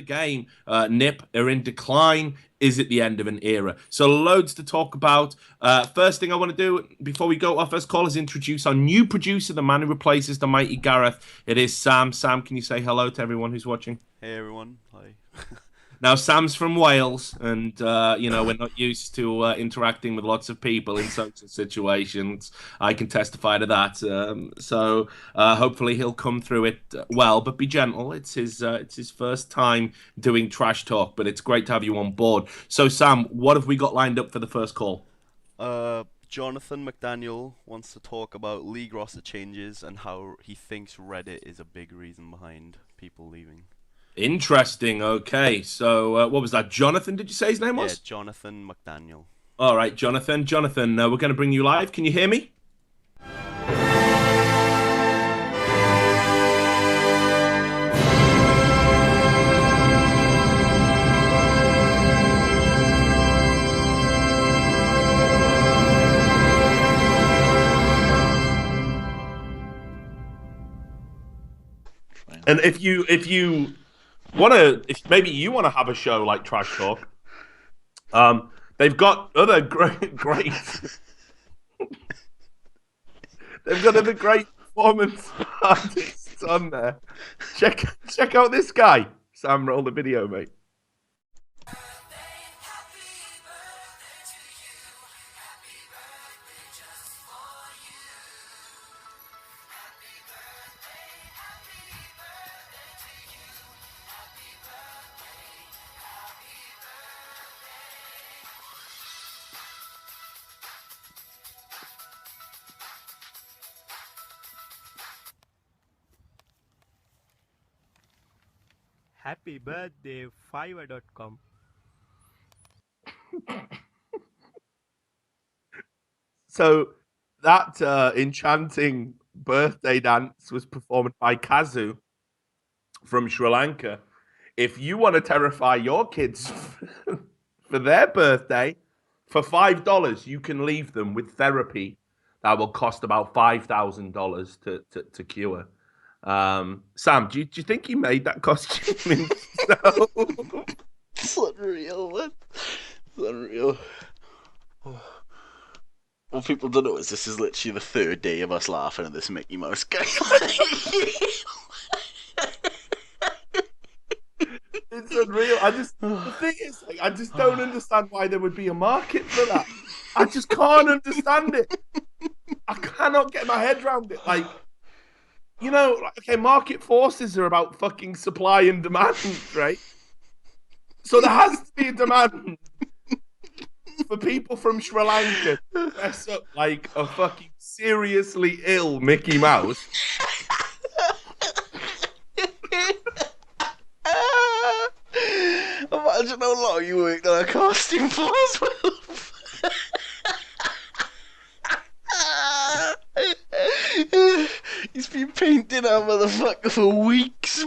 game nip are in decline? Is it the end of an era? So loads to talk about. First thing I want to do before we go, our first call is introduce our new producer, the man who replaces the mighty Gareth. It is Sam. Sam, can you say hello to everyone who's watching? Hey everyone, hi. Now, Sam's from Wales, and, we're not used to interacting with lots of people in social situations. I can testify to that. So hopefully he'll come through it well, but be gentle. It's his first time doing trash talk, but it's great to have you on board. So, Sam, what have we got lined up for the first call? Jonathan McDaniel wants to talk about league roster changes and how he thinks Reddit is a big reason behind people leaving. Interesting. Okay. So, what was that? Jonathan, did you say his name was? Yeah, Jonathan McDaniel. All right, Jonathan. Jonathan, we're going to bring you live. Can you hear me? And if you maybe you want to have a show like Trash Talk, they've got other great they've got other great performance artists on there. Check out this guy. Sam, roll the video, mate. Happy birthday, Fiverr.com. So that enchanting birthday dance was performed by Kazu from Sri Lanka. If you want to terrify your kids for their birthday, for $5, you can leave them with therapy that will cost about $5,000 to cure. Sam, do you think he made that costume himself? It's unreal, man. It's unreal. What people don't know is this is literally the third day of us laughing at this Mickey Mouse guy. It's unreal. The thing is, like, I just don't understand why there would be a market for that. I just can't understand it. I cannot get my head around it. Like, okay, market forces are about fucking supply and demand, right? So there has to be a demand for people from Sri Lanka to dress up like a fucking seriously ill Mickey Mouse. Imagine how long you worked on a costume for as well. He's been painting that motherfucker for weeks.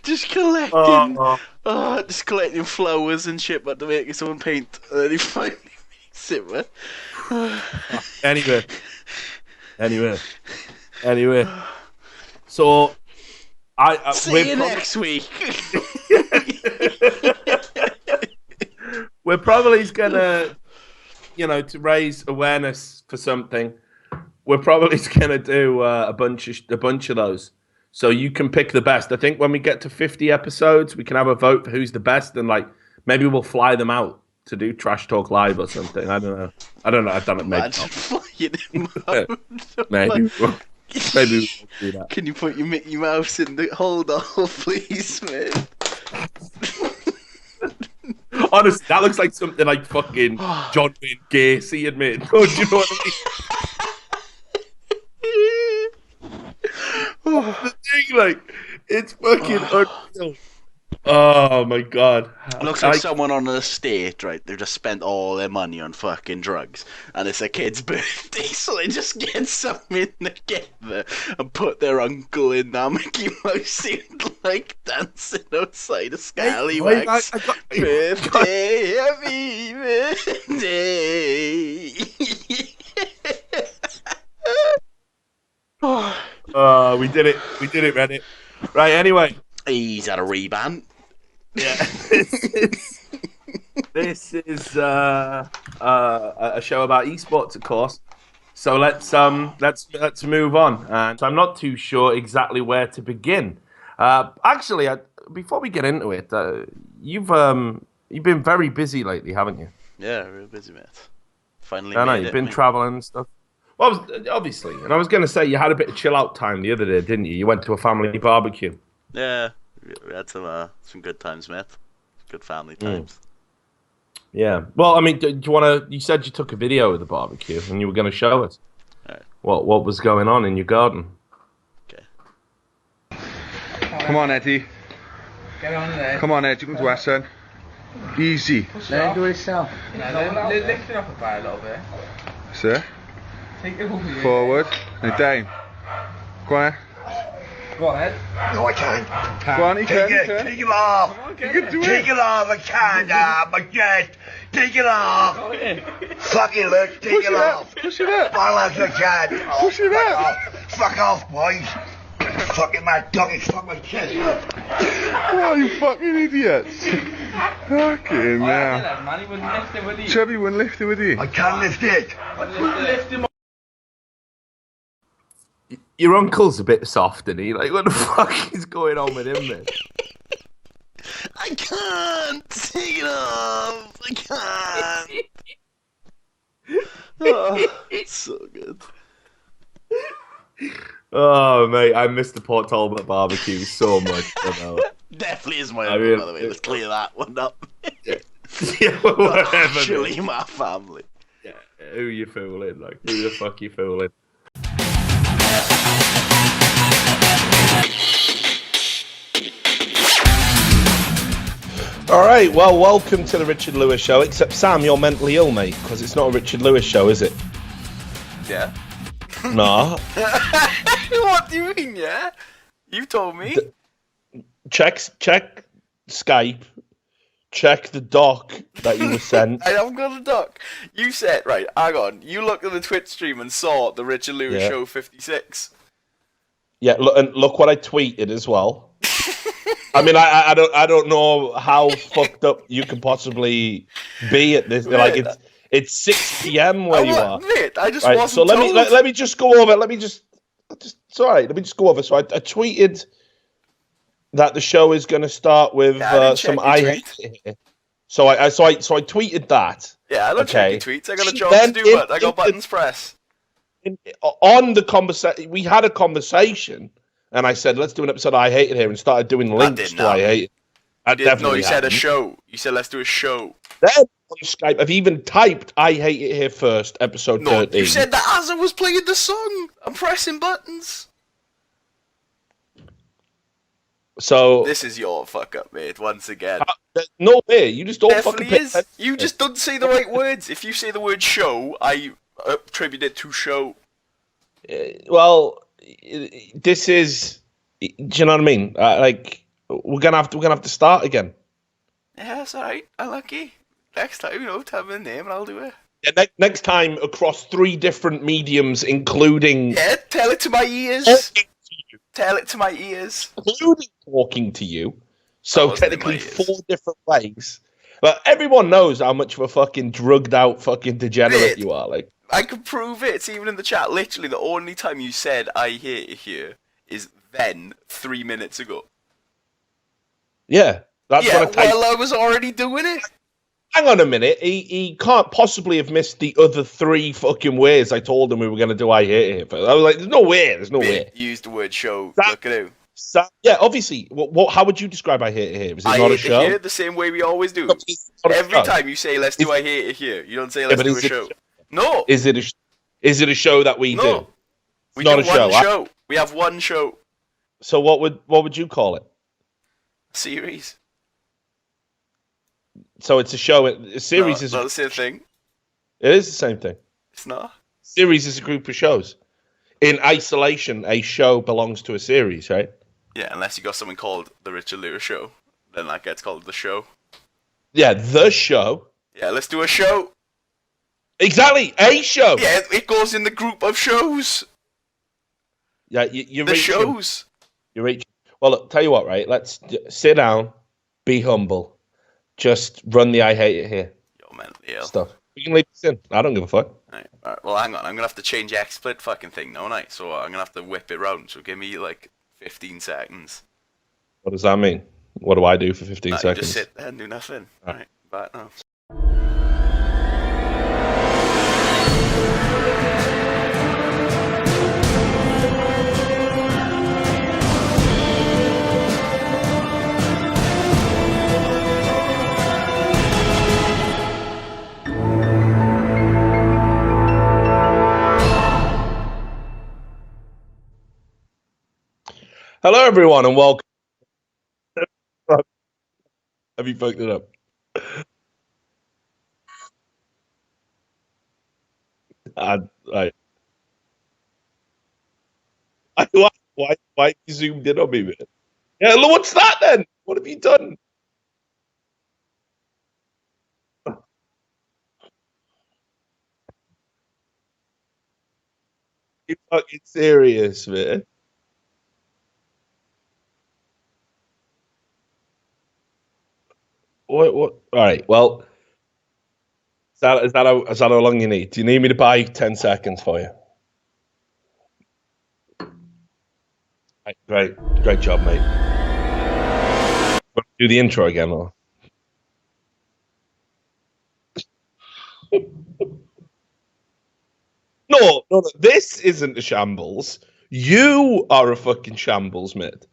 Just collecting flowers and shit, but to make someone paint, and then he finally makes it, man. Anyway. So, see you next week. We're probably gonna, to raise awareness for something. We're probably gonna do a bunch of those. So you can pick the best. I think when we get to 50 episodes, we can have a vote for who's the best, and maybe we'll fly them out to do Trash Talk Live or something. I don't know. I've done it. Maybe we'll do that. Can you put your Mickey Mouse in the holder, please, man? Honestly, that looks like something like fucking John Wayne Gacy admitted. Oh, do you know what I mean? The thing, it's fucking unreal. Oh my god! It looks like someone on an estate, right? They've just spent all their money on fucking drugs, and it's a kid's birthday, so they just get something together and put their uncle in that Mickey Mouse suit, dancing outside a scallywags. Birthday, happy birthday. We did it. We did it, Reddit. Right, anyway. He's had a rebound. Yeah. This is a show about esports, of course. So let's move on. And so I'm not too sure exactly where to begin. Actually, before we get into it, you've been very busy lately, haven't you? Yeah, real busy, mate. Finally, I know you've been traveling and stuff. Well, obviously, and I was going to say you had a bit of chill out time the other day, didn't you? You went to a family barbecue. Yeah, we had some good times, mate. Good family times. Yeah. Well, I mean, do you want to? You said you took a video of the barbecue and you were going to show us. All right. What was going on in your garden? Okay. Come on, Eddie. Get on there. Come on, Eddie. Come to us, son. Easy. Let him do it himself. Lift it up a little bit. Sir. Take it over you. Forward. And down. Go on, Go on, Ed. No, I can't. Go on, you can. Take it off. You can do Take it. it off. I can't. My chest. Take it off. Fucking look. Take it off. Push it up. Well, as I can. Push it up. Fuck off, boys. Fucking mad dog. It's fuck my chest up. Oh, you fucking idiots. Fucking Yeah. hell. Man, he wouldn't lift it, would he? Chubby wouldn't lift it, would he? I can't lift it. Lift him up. Your uncle's a bit soft, isn't he? Like, what the fuck is going on with him, man? I can't take it off. I can't. Oh, it's so good. Oh, mate, I missed the Port Talbot barbecue so much. Definitely is my I uncle, mean, by the way. Let's clear that one up. Yeah, whatever. Actually, dude. my family. Yeah, who you fooling? Like, who the fuck you fooling? All right, well, welcome to the Richard Lewis Show. Except Sam, you're mentally ill, mate, because it's not a Richard Lewis show, is it? Yeah. Nah. What do you mean, yeah? You told me. Check Skype. Check the doc that you were sent. I haven't got a doc. You said, right, hang on. You looked at the Twitch stream and saw the Richard Lewis Yeah. Show 56. Yeah, look what I tweeted as well. I mean, I don't know how fucked up you can possibly be at this. Like it's 6 p.m. where you are. Mate, I just Right, wasn't so let told. me just go over. It's all right. Let me just go over. So I tweeted that the show is going to start with Yeah, I didn't some check your I tweet. hate it. So I tweeted that. Yeah, I don't Okay. check your tweets. I got a job Then to do, but I got buttons press. On the conversation, we had a conversation, and I said, "Let's do an episode of I Hate It Here," and started doing links didn't to I happen. Hate It. I No, you said a happened. show. You said, let's do a show. Then on Skype, I've even typed "I Hate It Here" first, episode No, 13. you said that as I was playing the song. I'm pressing buttons. So This is your fuck up, mate, once again. there's no way. You just don't fucking Definitely pay is. attention. You just don't say the right words. If you say the word show, I attribute it to show. Well, this is. Do you know what I mean? Like we're gonna have to start again. Yeah, that's alright. I'm lucky. Next time, tell me the name and I'll do it. Yeah, next time across 3 different mediums, including Yeah, tell it to my ears. talking to you, Tell it to my ears. including talking to you. So wasn't in technically my ears. 4 different ways. But everyone knows how much of a fucking drugged out fucking degenerate Mate. you are. Like, I can prove it. It's even in the chat. Literally, the only time you said I hate it here is then 3 minutes ago. yeah, that's Yeah, what I typed. well, I was already doing it. Hang on a minute. He can't possibly have missed the other 3 fucking ways I told him we were going to do I Hate It Here. I was like, there's no way. There's no way. Mate, use the word show. That- Look at him. So, yeah, obviously. How would you describe I Hate It Here? Is it I not a hate show? it here the same way we always do. It's not a Every show. time you say let's do I hate it here, you don't say Yeah, let's but do a is it show. No, Is it a show that we no. do? We not do a show. one show. We have one show. So what would you call it? Series. So it's a show. A series No, is not the same thing. it is the same thing. It's not. Series is a group of shows. In isolation, a show belongs to a series, right? Yeah, unless you got something called the Richard Lewis Show, then that gets called the show. Yeah, the show. Yeah, let's do a show. Exactly, a show. Yeah, it goes in the group of shows. Yeah, you're The reaching. shows. You're reaching. Well, look, tell you what, right? Let's sit down, be humble, just run the I hate it here Yo, man, yeah. stuff. We can leave this in. I don't give a fuck. All right, well, hang on. I'm gonna have to change XSplit fucking thing, don't I? So I'm gonna have to whip it round. So give me like 15 seconds. What does that mean? What do I do for 15 You seconds? just sit there and do nothing. All right, back now. Hello, everyone, and welcome. Have you fucked it up? Why you zoomed in on me, man? Yeah, look, what's that then? What have you done? You fucking serious, man? What? All right. Well, is that how long you need? Do you need me to buy 10 seconds for you? Right, great job, mate. Do the intro again, or? No, this isn't a shambles. You are a fucking shambles, mate.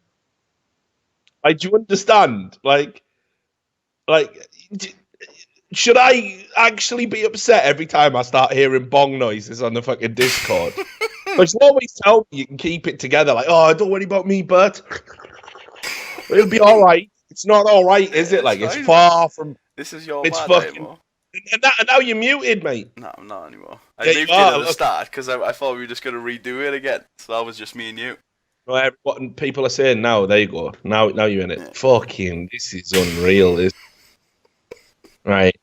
Like, do you understand? Like, should I actually be upset every time I start hearing bong noises on the fucking Discord? Because you always tell me you can keep it together. Like, oh, don't worry about me, Bert. It'll be all right. It's not all right, is it? Like, it's far from. This is your It's bad fucking. anymore. And now you're muted, mate. No, I'm not anymore. I Yeah, moved you it are, at the look. start because I thought we were just going to redo it again. So that was just me and you. Well, what people are saying now, there you go. Now you're in it. Yeah. Fucking, this is unreal. Right.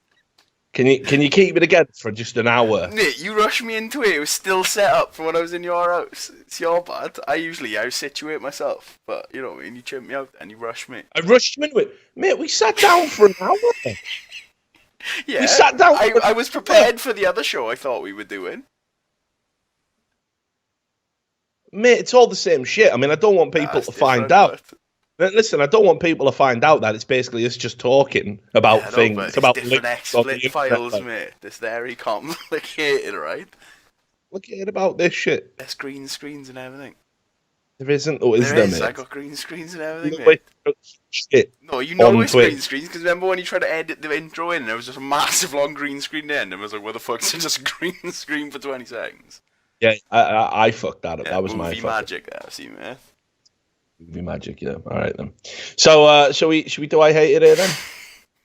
Can you keep it again for just an hour? Nick, you rushed me into it. It was still set up from when I was in your house. It's your bad. I usually house situate myself. But, you know what I mean? You chimp me out and you rush me. I rushed you into it. Mate, we sat down for an hour. Yeah. We sat down. I was prepared for the other show I thought we were doing. Mate, it's all the same shit. I mean, I don't want people That's to find different, out. but- Listen, I don't want people to find out that it's basically us just talking about Yeah, I know, things. but it's about different links on the XSplit internet. files, Like, mate. It's very complicated, right? look at it about this shit. There's green screens and everything. There isn't, or is There there, is. I mate? got green screens and everything, Wait, mate. shit. No, you know on it's Twitch. green screens because remember when you tried to edit the intro in and there was just a massive long green screen end and I was like, what the fuck's just a green screen for 20 seconds? Yeah, I fucked that up. Yeah, that was my movie fuck. magic there, see, mate. Movie magic, yeah. All right then. So, should we do I hate it here then?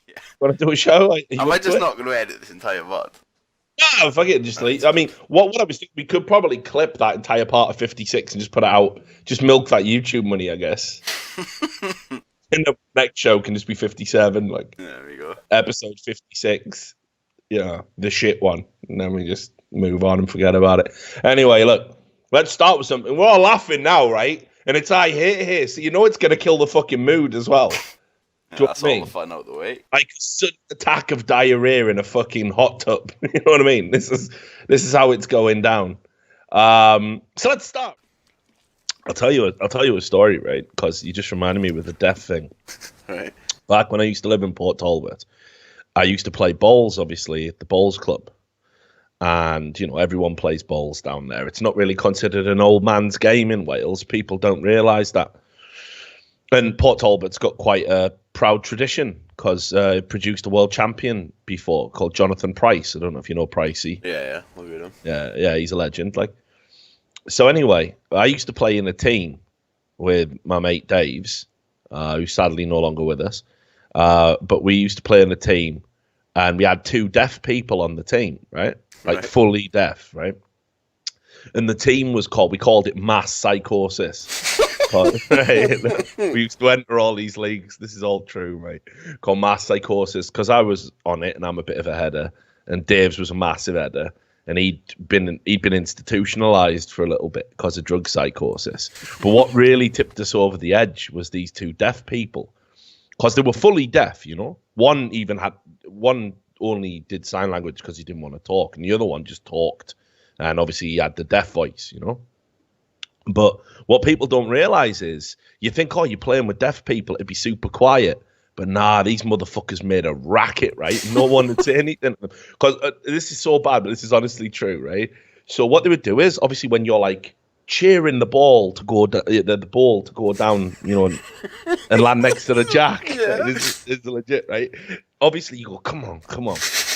Yeah. Want to do a show? Like, are you Am I up to just it? not going to edit this entire VOD? No, fuck it. Just leave. I mean, what I was thinking, we could probably clip that entire part of 56 and just put it out. Just milk that YouTube money, I guess. And the next show can just be 57, like There we go. episode 56. Yeah, the shit one. And then we just move on and forget about it. Anyway, look, let's start with something. We're all laughing now, right? And it's I hate it here, so you know it's going to kill the fucking mood as well. Yeah, Do you know that's what I all mean? the fun out the way. Like a sudden attack of diarrhea in a fucking hot tub. You know what I mean? This is how it's going down. So let's start. I'll tell you a story, right? Because you just reminded me with the death thing. Right. Back when I used to live in Port Talbot, I used to play bowls, obviously, at the bowls club. And, you know, everyone plays bowls down there. It's not really considered an old man's game in Wales. People don't realise that. And Port Talbot's got quite a proud tradition because it produced a world champion before called Jonathan Price. I don't know if you know Pricey. Yeah, look at him. Yeah, he's a legend. Like, so anyway, I used to play in a team with my mate Daves, who's sadly no longer with us. But we used to play in a team, and we had 2 deaf people on the team, right? Like Right. fully deaf, right? And the team was we called it Mass Psychosis. Right? We used to enter all these leagues. This is all true, right? Called Mass Psychosis because I was on it, and I'm a bit of a header, and Dave's was a massive header, and he'd been institutionalized for a little bit because of drug psychosis. But what really tipped us over the edge was these two deaf people, because they were fully deaf. You know, one only did sign language because he didn't want to talk, and the other one just talked, and obviously he had the deaf voice. You know. But what people don't realize is, you think, oh, you're playing with deaf people, it'd be super quiet. But nah, these motherfuckers made a racket, right? No one would say anything to them. Because this is so bad, but this is honestly true, right? So what they would do is, obviously, when you're like cheering the ball to go, the ball to go down, you know, and land next to the jack, this is legit, right? Obviously, you go, come on.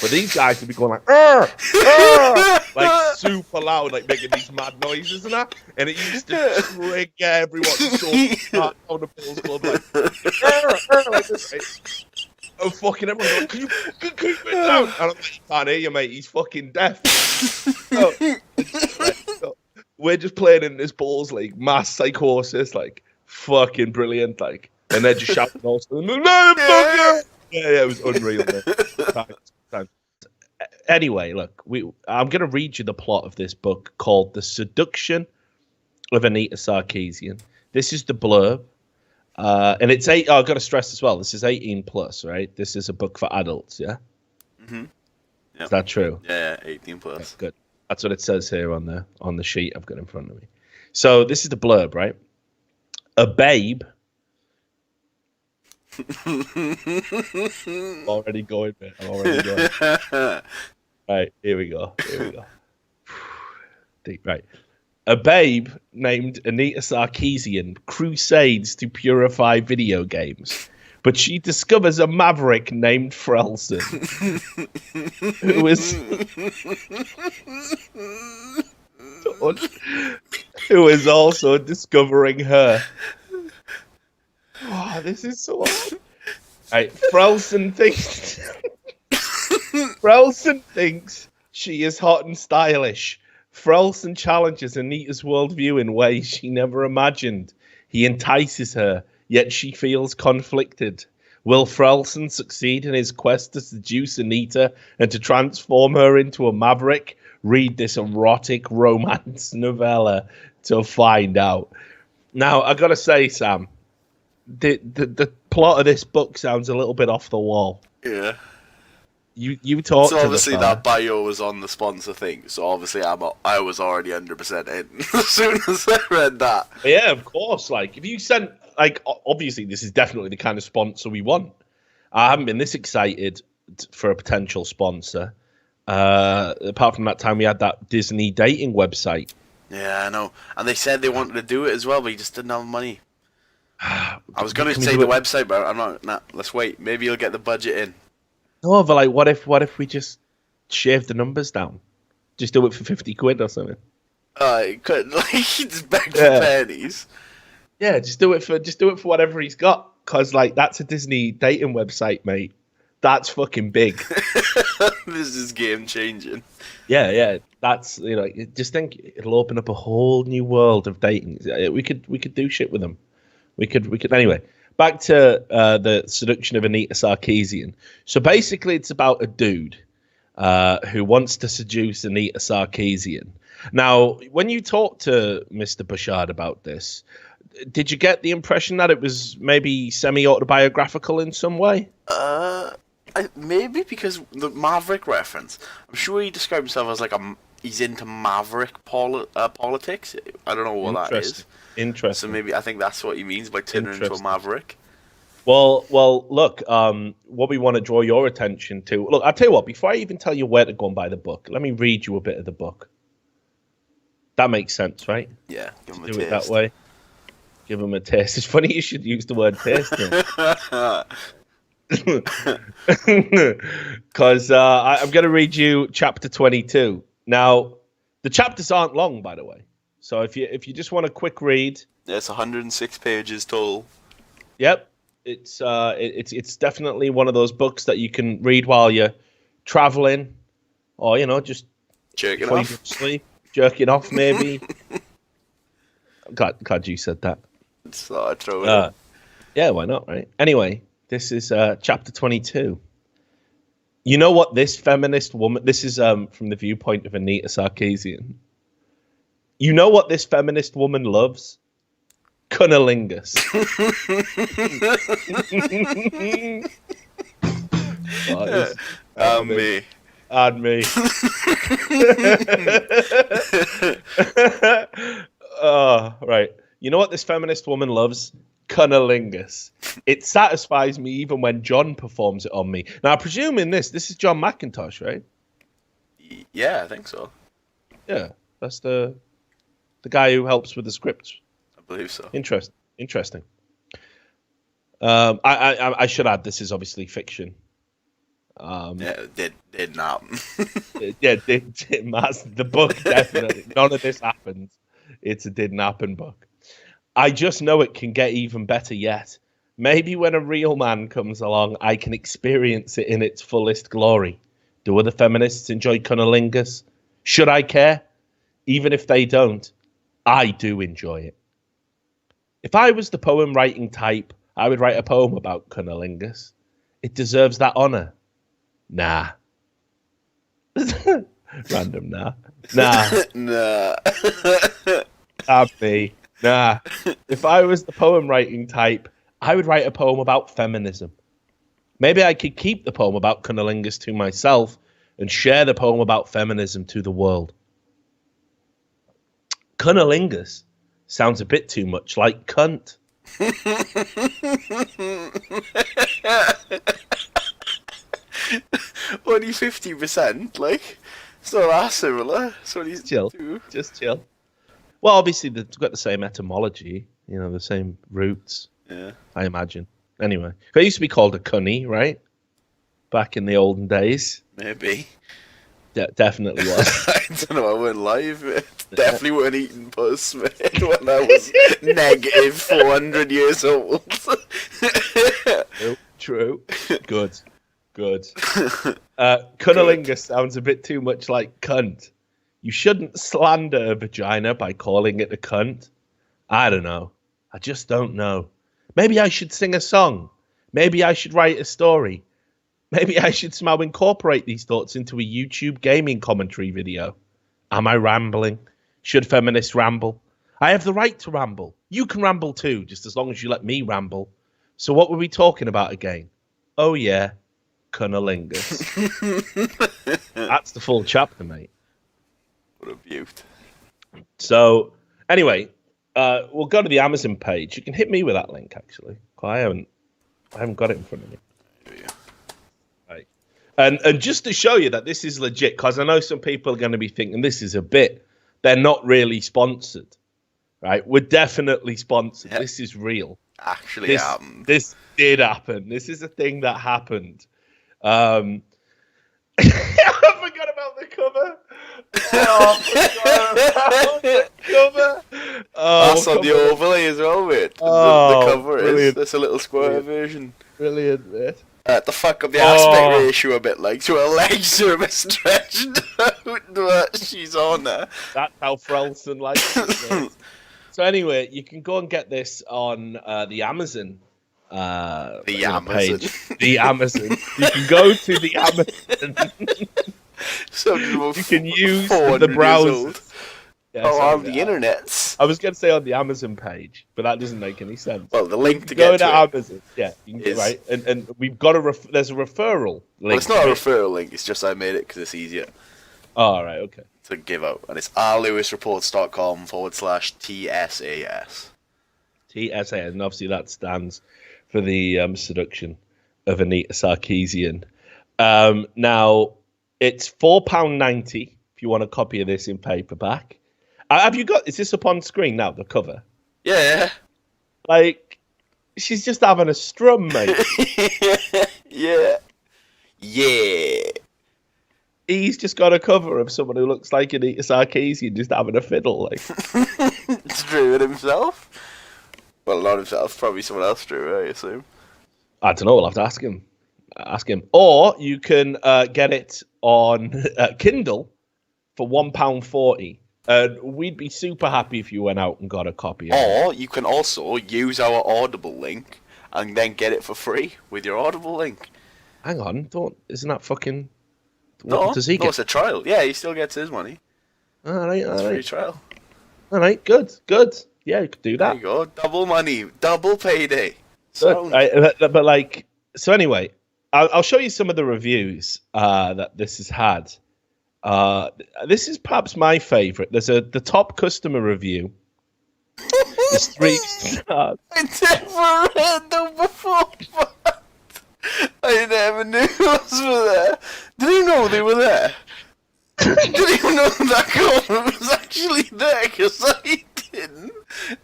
But these guys would be going like, like super loud, like making these mad noises and that. And it used to trigger everyone so hard on the Bulls Club, like this, right? And fucking everyone going, can you fucking keep it down? And I'm like, you can't hear you, mate. He's fucking deaf. So we're just playing in this Bulls League, mass psychosis, like fucking brilliant, like, and they're just shouting also. Yeah, it was unreal. Time. Anyway, look, I'm going to read you the plot of this book called The Seduction of Anita Sarkeesian. This is the blurb. And it's I've got to stress as well, this is 18 plus, right? This is a book for adults, yeah? Mm-hmm. Yep. Is that true? Yeah, 18 plus. Okay, good. That's what it says here on the sheet I've got in front of me. So this is the blurb, right? A babe... already going, man. I'm already going. Right, here we go. Deep, right. A babe named Anita Sarkeesian crusades to purify video games, but she discovers a maverick named Frelson, who is also discovering her. Oh, this is so awesome. Right, Frelson thinks she is hot and stylish. Frelson challenges Anita's worldview in ways she never imagined. He entices her, yet she feels conflicted. Will Frelson succeed in his quest to seduce Anita and to transform her into a maverick? Read this erotic romance novella to find out. Now, I gotta say, Sam, the plot of this book sounds a little bit off the wall. Yeah. You talked to obviously that bio was on the sponsor thing, so obviously I was already 100% in as soon as I read that. Yeah, of course. Like, if you sent, like, obviously this is definitely the kind of sponsor we want. I haven't been this excited for a potential sponsor. Apart from that time we had that Disney dating website. Yeah, I know. And they said they wanted to do it as well, but you just didn't have money. I was going to say the website, but I'm not. Nah, let's wait. Maybe you'll get the budget in. No, but like, what if we just shave the numbers down? Just do it for 50 quid or something. You could just beg for pennies. Yeah, just do it for whatever he's got. Cause like that's a Disney dating website, mate. That's fucking big. This is game changing. Yeah. That's, you know, just think it'll open up a whole new world of dating. We could do shit with them. We could anyway. Back to the Seduction of Anita Sarkeesian. So basically, it's about a dude who wants to seduce Anita Sarkeesian. Now, when you talked to Mr. Bouchard about this, did you get the impression that it was maybe semi-autobiographical in some way? Maybe because the Maverick reference. I'm sure he described himself as like he's into Maverick politics. I don't know what that is. Interesting. So maybe I think that's what he means by turning into a maverick. Well, look, what we want to draw your attention to. Look, I'll tell you what, before I even tell you where to go and buy the book, let me read you a bit of the book. That makes sense, right? Yeah, give him a taste. taste. Do it that way. Give him a taste. It's funny you should use the word taste. Because I'm going to read you chapter 22. Now, the chapters aren't long, by the way. So if you just want a quick read, it's 106 pages total. Yep, it's definitely one of those books that you can read while you're traveling, or just jerking off. You sleep, jerking off maybe. Glad you said that. So I throw it. Yeah, why not, right? Anyway, this is chapter 22. You know what this feminist woman... This is from the viewpoint of Anita Sarkeesian. You know what this feminist woman loves? Cunnilingus. Me. And me. Oh, right. You know what this feminist woman loves? Cunnilingus. It satisfies me even when John performs it on me. Now, I presume in this is John McIntosh, right? Yeah, I think so. Yeah, that's the guy who helps with the scripts. I believe so. Interesting. I should add, this is obviously fiction. Yeah, it didn't happen. Yeah, the book, definitely. None of this happened. It's a didn't happen book. I just know it can get even better yet. Maybe when a real man comes along, I can experience it in its fullest glory. Do other feminists enjoy cunnilingus? Should I care? Even if they don't, I do enjoy it. If I was the poem writing type, I would write a poem about cunnilingus. It deserves that honour. Nah. Random nah. Nah. Nah. Abby. Nah. If I was the poem writing type, I would write a poem about feminism. Maybe I could keep the poem about cunnilingus to myself and share the poem about feminism to the world. Cunnilingus sounds a bit too much like cunt. Only 50%, like, it's not that similar. It's only Chill. Just chill. Well, obviously, they've got the same etymology, you know, the same roots, Yeah. I imagine. Anyway, it used to be called a cunny, right? Back in the olden days. Maybe. Definitely was. I don't know, I weren't live. Definitely weren't eating puss, mate, when I was negative 400 years old. True. Good. Cunnilingus sounds a bit too much like cunt. You shouldn't slander a vagina by calling it a cunt. I don't know. I just don't know. Maybe I should sing a song. Maybe I should write a story. Maybe I should somehow incorporate these thoughts into a YouTube gaming commentary video. Am I rambling? Should feminists ramble? I have the right to ramble. You can ramble too, just as long as you let me ramble. So what were we talking about again? Oh yeah, cunnilingus. That's the full chapter, mate. What a beaut. So, anyway, we'll go to the Amazon page. You can hit me with that link, actually. I haven't got it in front of me. Right. And just to show you that this is legit, because I know some people are going to be thinking this is a bit. They're not really sponsored, right? We're definitely sponsored. Yeah. This is real. Actually happened. This did happen. This is a thing that happened. I forgot about the cover. Oh, the cover. That's on the overlay as well, mate. The cover brilliant. That's a little square version. Brilliant, mate. To fuck up the aspect ratio a bit, like, so her legs are a bit stretched out, but she's on there. That's how Frelson likes it. So anyway, you can go and get this on the Amazon page. The Amazon. You can go to the Amazon. You can use the browser. Yeah, on the internet. I was going to say on the Amazon page, but that doesn't make any sense. Well, the link to get to Amazon. Yeah, you can, right. And we've got there's a referral link. Well, it's not a referral link. It's just I made it because it's easier. Oh, right, okay. To give out, and it's rlewisreports.com/TSAS. TSAS, and obviously that stands for the Seduction of Anita Sarkeesian. Now, it's £4.90 if you want a copy of this in paperback. Have you got? Is this up on screen now? The cover. Yeah. Like, she's just having a strum, mate. Yeah. He's just got a cover of someone who looks like Anita Sarkeesian just having a fiddle. Like, it's drew it himself. Well, not himself. Probably someone else drew it, I assume. I don't know. We'll have to ask him. Or you can get it on Kindle for £1.40. And we'd be super happy if you went out and got a copy of it. Or you can also use our Audible link and then get it for free with your Audible link. Hang on, isn't that fucking? No, What does he no, get? it's a trial. Yeah, he still gets his money. All right, It's free trial. all right, good. Yeah, you could do There that. you go. Double money, double payday. Good. Sound. But like, so anyway, I'll show you some of the reviews that this has had. This is perhaps my favorite. There's the top customer review. It's 3 stars. I never read them before. I never knew those were there. Did you know they were there? Did you know that comment was actually there? Because I didn't.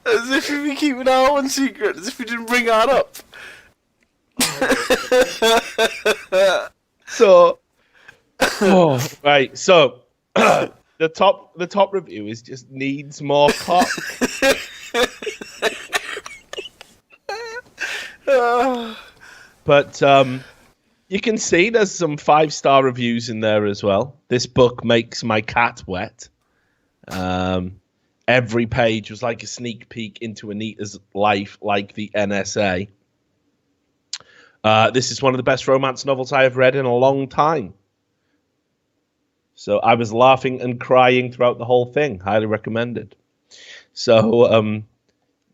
As if we'd be keeping our own secret. As if we didn't bring that up. So, right. So, the top review is just needs more cock. But you can see there's some 5-star reviews in there as well. This book makes my cat wet. Every page was like a sneak peek into Anita's life, like the NSA. This is one of the best romance novels I have read in a long time. So I was laughing and crying throughout the whole thing. Highly recommended. So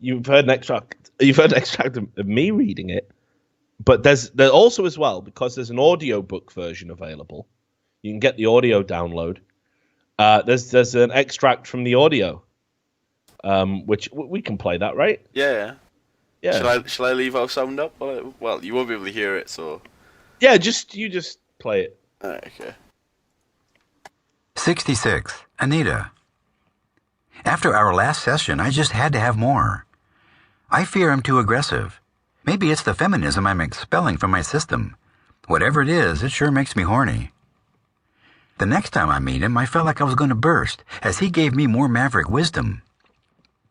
you've heard an extract of me reading it, but there's also as well, because there's an audiobook version available. You can get the audio download. There's an extract from the audio, which we can play that, right? Yeah. Yeah. Shall I leave our sound up? Well, you won't be able to hear it, so. Yeah, you just play it. Alright, okay. 66. Anita. After our last session, I just had to have more. I fear I'm too aggressive. Maybe it's the feminism I'm expelling from my system. Whatever it is, it sure makes me horny. The next time I meet him, I felt like I was going to burst, as he gave me more maverick wisdom.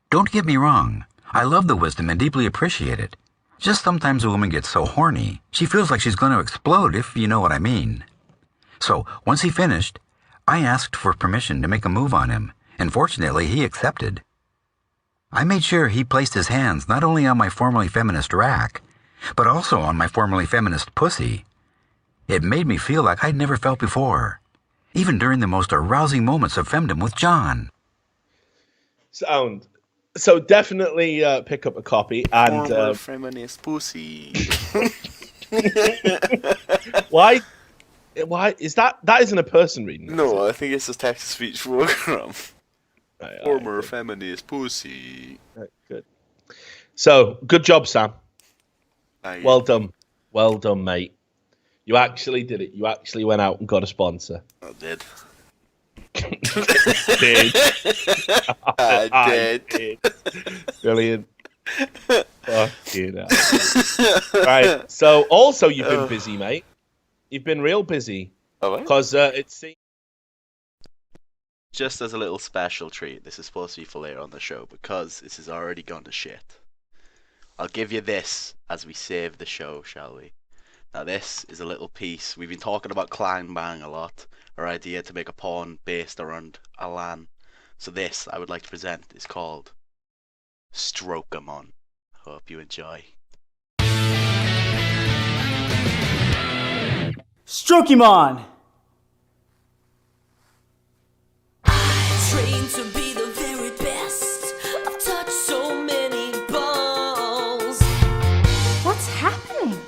Don't get me wrong. I love the wisdom and deeply appreciate it. Just sometimes a woman gets so horny, she feels like she's going to explode, if you know what I mean. So, once he finished, I asked for permission to make a move on him, and fortunately he accepted. I made sure he placed his hands not only on my formerly feminist rack, but also on my formerly feminist pussy. It made me feel like I'd never felt before, even during the most arousing moments of femdom with John. Sound. So definitely pick up a copy and Former feminist pussy. Why is that isn't a person reading it, No, I think it's a text-to-speech program. Right, Former feminist pussy. right, good. So good job, Sam. Well done, mate. You actually did it. You actually went out and got a sponsor. I did. Did. I did. Brilliant. Fucking hell. Right. So also you've been busy, mate. You've been real busy. Because it's Just as a little special treat, this is supposed to be for later on the show because this has already gone to shit. I'll give you this as we save the show, shall we? Now this is a little piece. We've been talking about clan bang a lot. Our idea to make a porn based around a LAN. So this I would like to present is called Stroke-a-mon. Hope you enjoy. Stroke-a-mon! Trained to be the very best. I've touched so many balls. What's happening?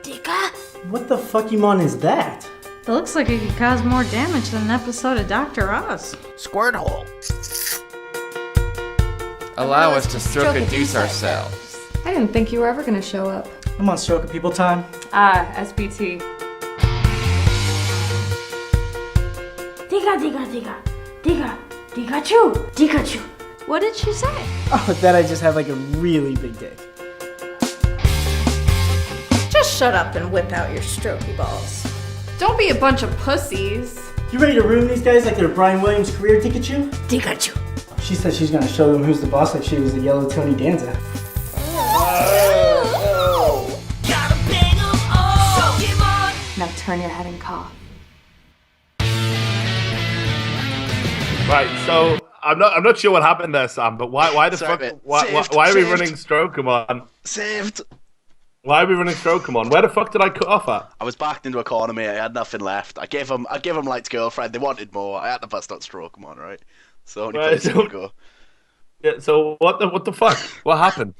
Dika? What the fuck-a-mon is that? It looks like it could cause more damage than an episode of Dr. Oz. Squirt hole. Allow us to stroke-a-deuce ourselves. I didn't think you were ever gonna show up. I'm on stroke people time. SBT. Dikachu! What did she say? Oh, that I just have like a really big dick. Just shut up and whip out your strokey balls. Don't be a bunch of pussies. You ready to ruin these guys like they're Brian Williams' career, Dikachu? Dikachu! She said she's gonna show them who's the boss like she was the yellow Tony Danza. Now turn your head and cough. Right, so I'm not sure what happened there, Sam. But why the Sorry, fuck? mate. Why are we running Stroke-a-mon? Saved. Why are we running Strokemon? Where the fuck did I cut off at? I was backed into a corner, mate. I had nothing left. I gave him Light's girlfriend. They wanted more. I had to bust out Strokemon, right? So only place to go. Yeah. So what the fuck? What happened?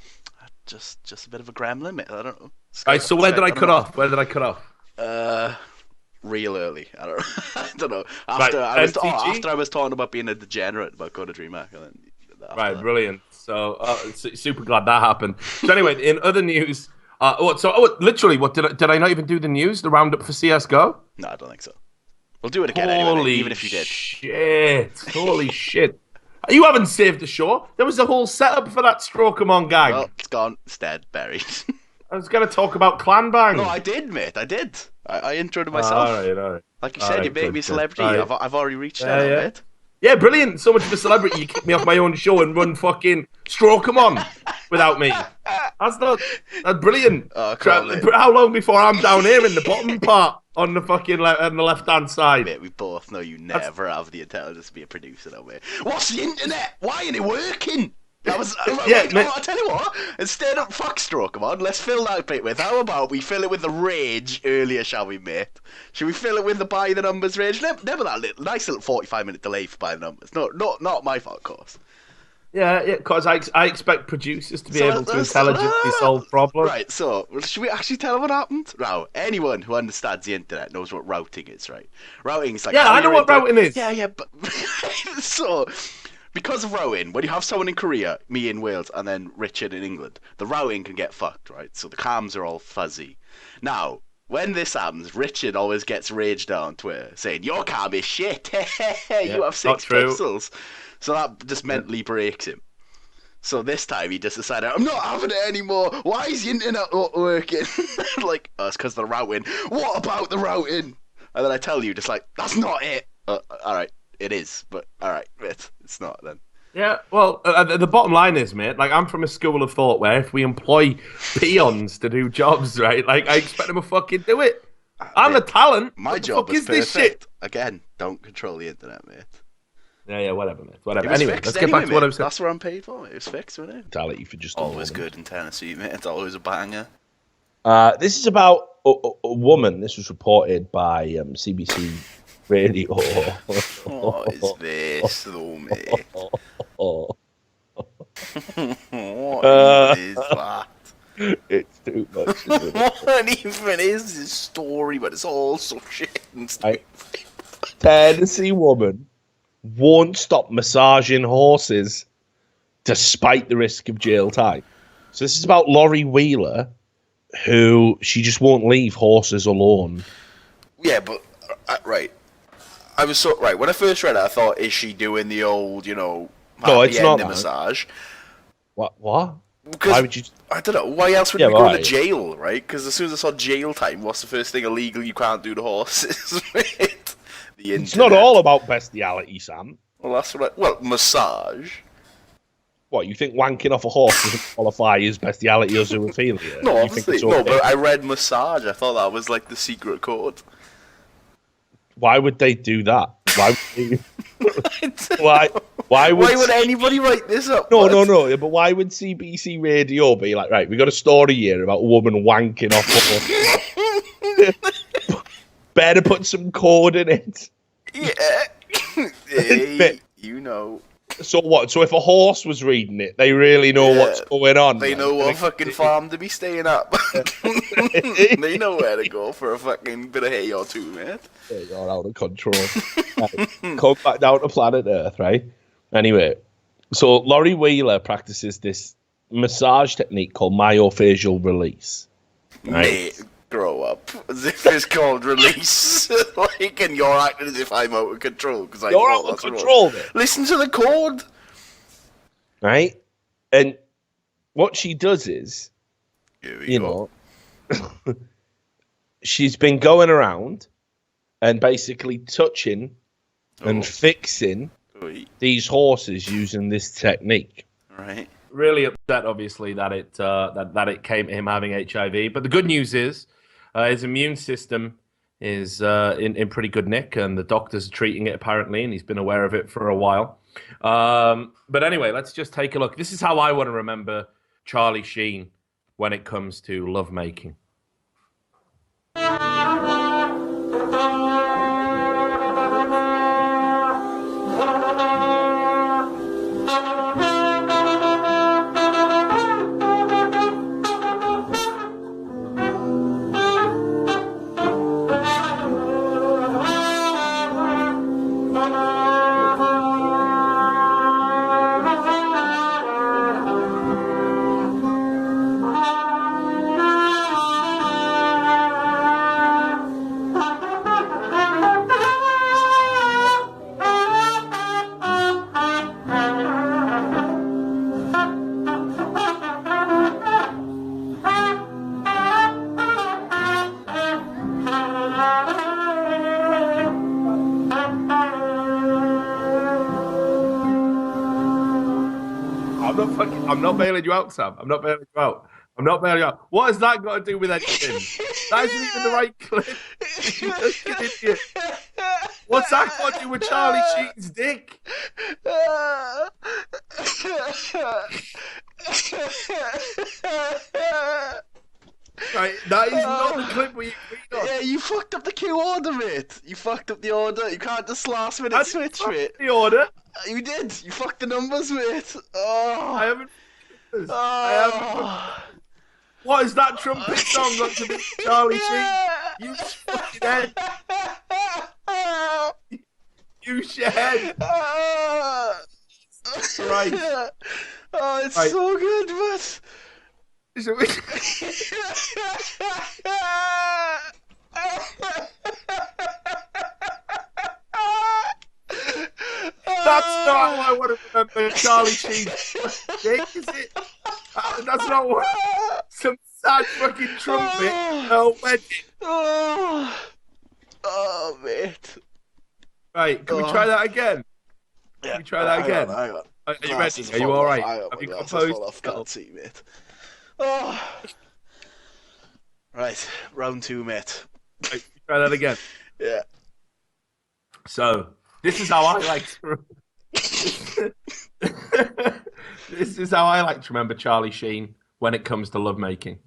Just a bit of a gremlin, mate. I don't know. Right. So where did I cut off? Where did I cut off? Real early. I don't know. I don't know. Right, After I was talking about being a degenerate about going to DreamHack, and then right, brilliant. So super glad that happened. So anyway, in other news, literally, what did I not even do the news? The roundup for CS:GO? No, I don't think so. We'll do it again anyway, even if you did. Shit! Holy shit! You haven't saved the show. There was a whole setup for that Strokemon gag. Well, it's gone. It's dead. Buried. I was going to talk about Clan Bang. No, I did, mate. I did. I introed it myself. All right. Like you said, you made me a celebrity. Right. I've already reached out a bit. Yeah, brilliant. So much of a celebrity. You kicked me off my own show and run fucking Strokemon without me. That's brilliant. Oh, how long before I'm down here in the bottom part on the fucking on the left-hand side? Mate, we both know you never have the intelligence to be a producer, though, mate. What's the internet? Why ain't it working? I'll tell you what. Instead of fuck Strokemon, let's fill that bit with. How about we fill it with the rage earlier, shall we, mate? Should we fill it with the by the numbers rage? Never that nice little 45-minute delay for by the numbers. No, not my fault, of course. Yeah, because I expect producers to be able to intelligently solve problems. Right, so should we actually tell them what happened? Now, anyone who understands the internet knows what routing is, right? Routing is like I know what routing is. Yeah, but so. Because of routing, when you have someone in Korea, me in Wales, and then Richard in England, the routing can get fucked, right? So the cams are all fuzzy. Now, when this happens, Richard always gets raged on Twitter, saying, your cam is shit, you have 6 pixels. So that just mentally breaks him. So this time he just decided, I'm not having it anymore, why is the internet not working? Like, it's because of the routing. What about the routing? And then I tell you, just like, that's not it. Alright. It is, but alright, it's not then. Yeah, well, the bottom line is, mate, like, I'm from a school of thought where if we employ peons to do jobs, right, like, I expect them to fucking do it. I'm the talent. My job is perfect. This shit? Again, don't control the internet, mate. Yeah, whatever, mate. Whatever. Anyway, let's get back to what I was saying. That's what I'm paid for, mate. It was fixed, wasn't it? Mentality for just always good in Tennessee, mate. It's always a banger. This is about a woman. This was reported by CBC Radio. What is this, though, mate? What is that? It's too much. What even is this story? But it's all so shit and stuff. Tennessee woman won't stop massaging horses despite the risk of jail time. So this is about Laurie Wheeler, who she just won't leave horses alone. Yeah, but right. I was when I first read it, I thought, is she doing the old, no, it's not massage? What? Because, why would you? I don't know. Why else would you go to jail, right? Because as soon as I saw jail time, what's the first thing illegal you can't do to horses? It's not all about bestiality, Sam. Well, that's what. Massage. What, you think wanking off a horse doesn't qualify as bestiality or zoophilia? No, obviously. No, but I read massage. I thought that was like the secret code. Why would they do that? Why would anybody write this up? No. But why would CBC Radio be like, right, we got a story here about a woman wanking off a horse. Better put some code in it. Yeah. Hey, So what? So if a horse was reading it, they really know what's going on. They know what fucking farm to be staying at. They know where to go for a fucking bit of hay or two, mate. Yeah, you're out of control. Right. Come back down to planet Earth, right? Anyway, so Laurie Wheeler practices this massage technique called myofascial release. Right? Mate, grow up. As if it's called release. And you're acting as if I'm out of control. Because you're out of control, mate. Listen to the code. Right? And what she does is, she's been going around and basically touching and fixing these horses using this technique. Right. Really upset, obviously, that it came to him having HIV. But the good news is his immune system is in pretty good nick, and the doctors are treating it apparently, and he's been aware of it for a while. But anyway, let's just take a look. This is how I want to remember Charlie Sheen. when it comes to lovemaking? I'm not bailing you out, Sam. I'm not bailing you out. I'm not bailing you out. What has that got to do with anything? That isn't even the right clip. You fucking idiot. What's that got to do with Charlie Sheen's dick? Right, that is not the clip where you agreed on. Yeah, you fucked up the queue order, mate. You fucked up the order. You can't just last minute switch, mate. The order? You did. You fucked the numbers, mate. Oh. I haven't. What is that trumpet song got to do with Charlie Sheen? You fucking head. You shed. Right. Oh, it's so good, but. That's not how I want to remember Charlie Sheen's dick, is it? That's not what. Some sad fucking trumpet. Oh, mate. Right, can we try that again? Yeah. Can we try that again? Hang on. Are you ready? Are you all right? Have you composed? Can't see, mate. Oh. Right, round 2, mate. Right, try that again. Yeah. So, this is how I like to. This is how I like to remember Charlie Sheen when it comes to lovemaking.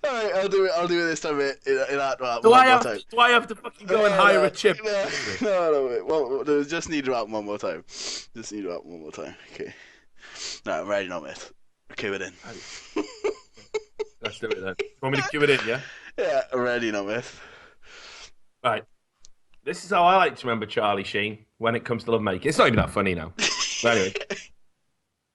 Alright, I'll do it this time, mate. In that one. Do I have to fucking go and hire a chip? No, wait. Well, just need to out one more time. Okay. No, I'm ready now, mate. Cue it in. Let's do it then. You want me to cue it in, yeah? Yeah, I'm ready now, mate. Right. This is how I like to remember Charlie Sheen when it comes to lovemaking. It's not even that funny now. But anyway.